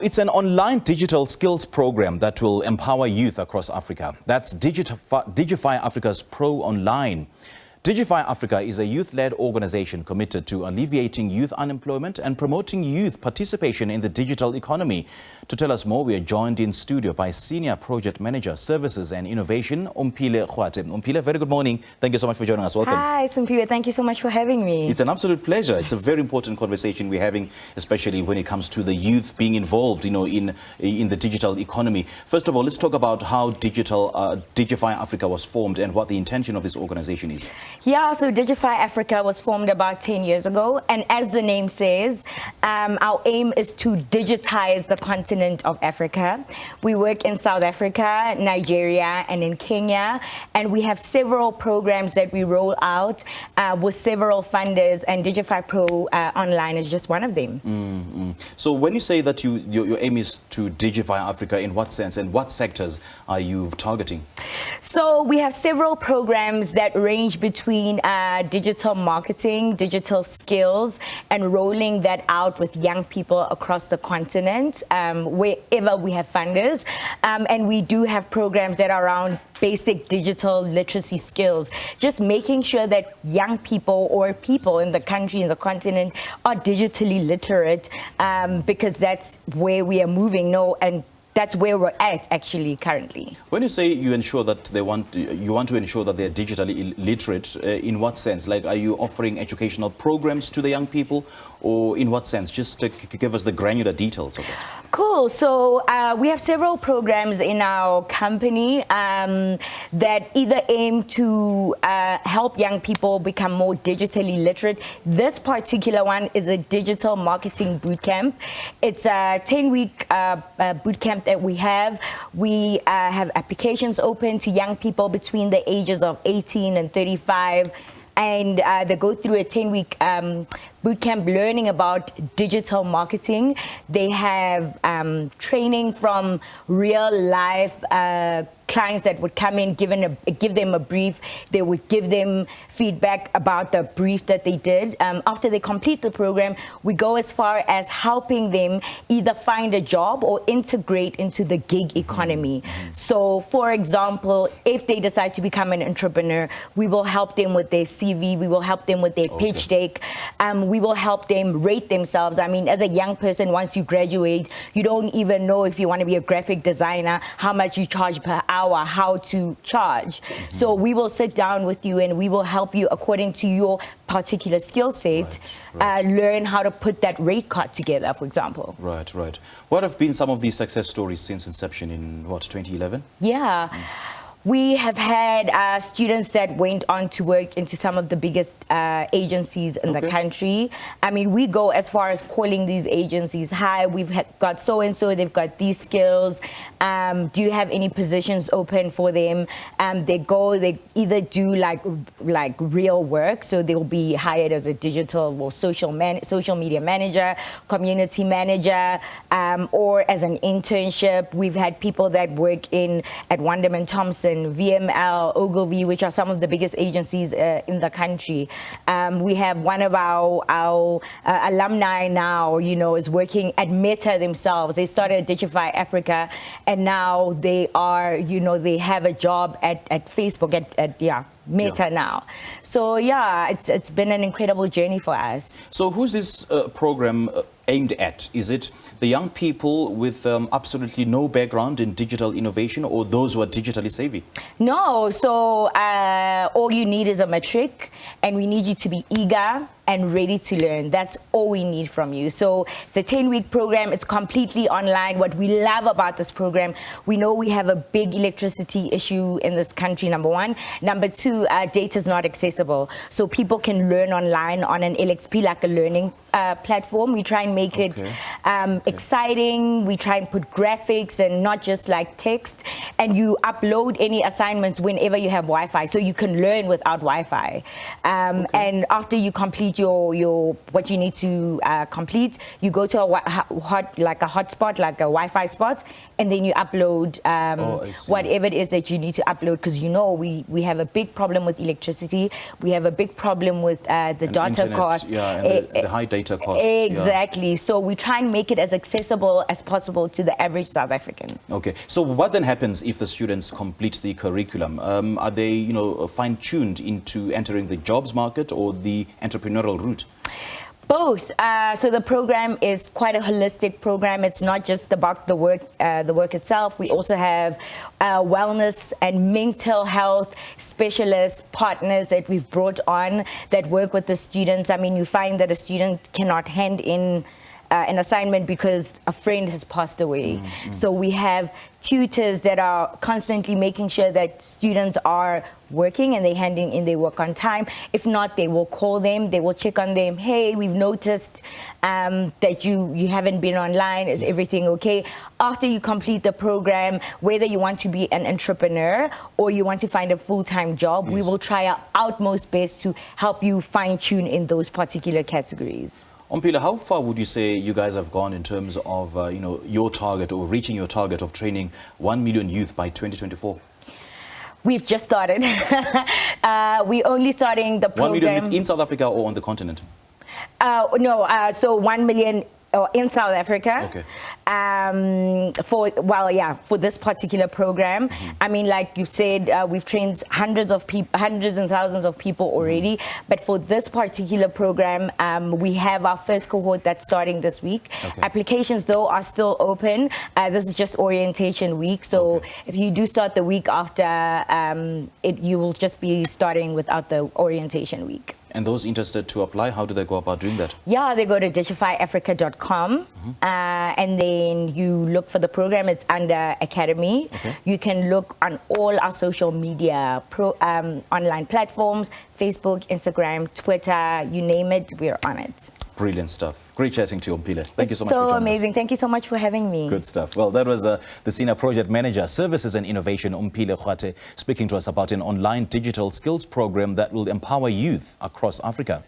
It's an online digital skills program that will empower youth across Africa. That's Digify Africa's Pro Online. Digify Africa is a youth-led organization committed to alleviating youth unemployment and promoting youth participation in the digital economy. To tell us more, we are joined in studio by Senior Project Manager, Services and Innovation, Omphile Kgwathe. Omphile, very good morning. Thank you so much for joining us. Welcome. Hi, Simpiwe. Thank you so much for having me. It's an absolute pleasure. It's a very important conversation we're having, especially when it comes to the youth being involved, in the digital economy. First of all, let's talk about how Digify Africa was formed and what the intention of this organization is. Yeah, so Digify Africa was formed about 10 years ago, and as the name says, our aim is to digitize the continent of Africa. We work in South Africa, Nigeria, and in Kenya, and we have several programs that we roll out with several funders, and Digify Pro Online is just one of them. So when you say that your aim is to digify Africa, in what sense and what sectors are you targeting? So we have several programs that range between digital marketing, digital skills, and rolling that out with young people across the continent, wherever we have funders. And we do have programs that are around basic digital literacy skills, just making sure that young people or people in the country, in the continent, are digitally literate, because that's where we are moving. And that's where we're at actually currently. When you say you ensure that you want to ensure that they're digitally literate, in what sense? Like, are you offering educational programs to the young people, or in what sense? Just to give us the granular details of it. Cool. So we have several programs in our company that either aim to help young people become more digitally literate. This particular one is a digital marketing bootcamp. It's a 10-week bootcamp that we have. We have applications open to young people between the ages of 18 and 35. And they go through a 10-week bootcamp learning about digital marketing. They have training from real life clients that would come in, give them a brief. They would give them feedback about the brief that they did. After they complete the program, we go as far as helping them either find a job or integrate into the gig economy. So, for example, if they decide to become an entrepreneur, we will help them with their CV, we will help them with their pitch deck, we will help them rate themselves. I mean, as a young person, once you graduate, you don't even know if you want to be a graphic designer, how much you charge per hour, how to charge. So we will sit down with you and we will help you according to your particular skill set, learn how to put that rate card together, for example. Right. What have been some of these success stories since inception in, 2011? Yeah. We have had students that went on to work into some of the biggest agencies in the country. I mean, we go as far as calling these agencies, hi, we've got so-and-so, they've got these skills. Do you have any positions open for them? They either do like real work, so they'll be hired as a digital or social media manager, community manager, or as an internship. We've had people that work at Wonderman Thompson, VML, Ogilvy, which are some of the biggest agencies in the country. We have one of our alumni now, is working at Meta themselves. They started Digify Africa, and now they are, they have a job at Facebook, at Meta now. So yeah, it's been an incredible journey for us. So who's this program aimed at? Is it the young people with absolutely no background in digital innovation, or those who are digitally savvy? No, so all you need is a matric, and we need you to be eager and ready to learn. That's all we need from you. So it's a 10-week program. It's completely online. What we love about this program, we know we have a big electricity issue in this country, number one. Number two, data is not accessible. So people can learn online on an LXP, like a learning platform. We try and make it exciting. We try and put graphics and not just like text. And you upload any assignments whenever you have Wi-Fi, so you can learn without Wi-Fi. And after you complete your what you need to complete, you go to a hotspot, like a Wi-Fi spot, and then you upload whatever it is that you need to upload, because we have a big problem with electricity, we have a big problem with the data cost, and the high data costs. Exactly. So we try and make it as accessible as possible to the average South African. Okay. So what then happens if the students complete the curriculum? Are they, fine-tuned into entering the jobs market or the entrepreneurial route? Both. So the program is quite a holistic program. It's not just about the work itself. We also have wellness and mental health specialists, partners that we've brought on that work with the students. I mean, you find that a student cannot hand in an assignment because a friend has passed away. So we have tutors that are constantly making sure that students are working and they're handing in their work on time. If not, they will call them, they will check on them. Hey, we've noticed that you haven't been online. Is everything okay? After you complete the program, whether you want to be an entrepreneur or you want to find a full-time job, we will try our utmost best to help you fine-tune in those particular categories. Omphile, how far would you say you guys have gone in terms of, your target or reaching your target of training 1 million youth by 2024? We've just started. We're only starting the program. 1 million youth in South Africa or on the continent? So 1 million in South Africa. Okay. For this particular program, I mean, like you said, we've trained hundreds and thousands of people already. But for this particular program, we have our first cohort that's starting this week. Okay. Applications, though, are still open. This is just orientation week. So if you do start the week after, you will just be starting without the orientation week. And those interested to apply, how do they go about doing that? Yeah, they go to digifyafrica.com and then you look for the program. It's under Academy. Okay. You can look on all our social media online platforms, Facebook, Instagram, Twitter, you name it, we're on it. Brilliant stuff. Great chatting to you, Omphile. Thank you so much for joining us. So amazing. Thank you so much for having me. Good stuff. Well, that was the Senior Project Manager, Services and Innovation, Omphile Kgwathe, speaking to us about an online digital skills program that will empower youth across Africa.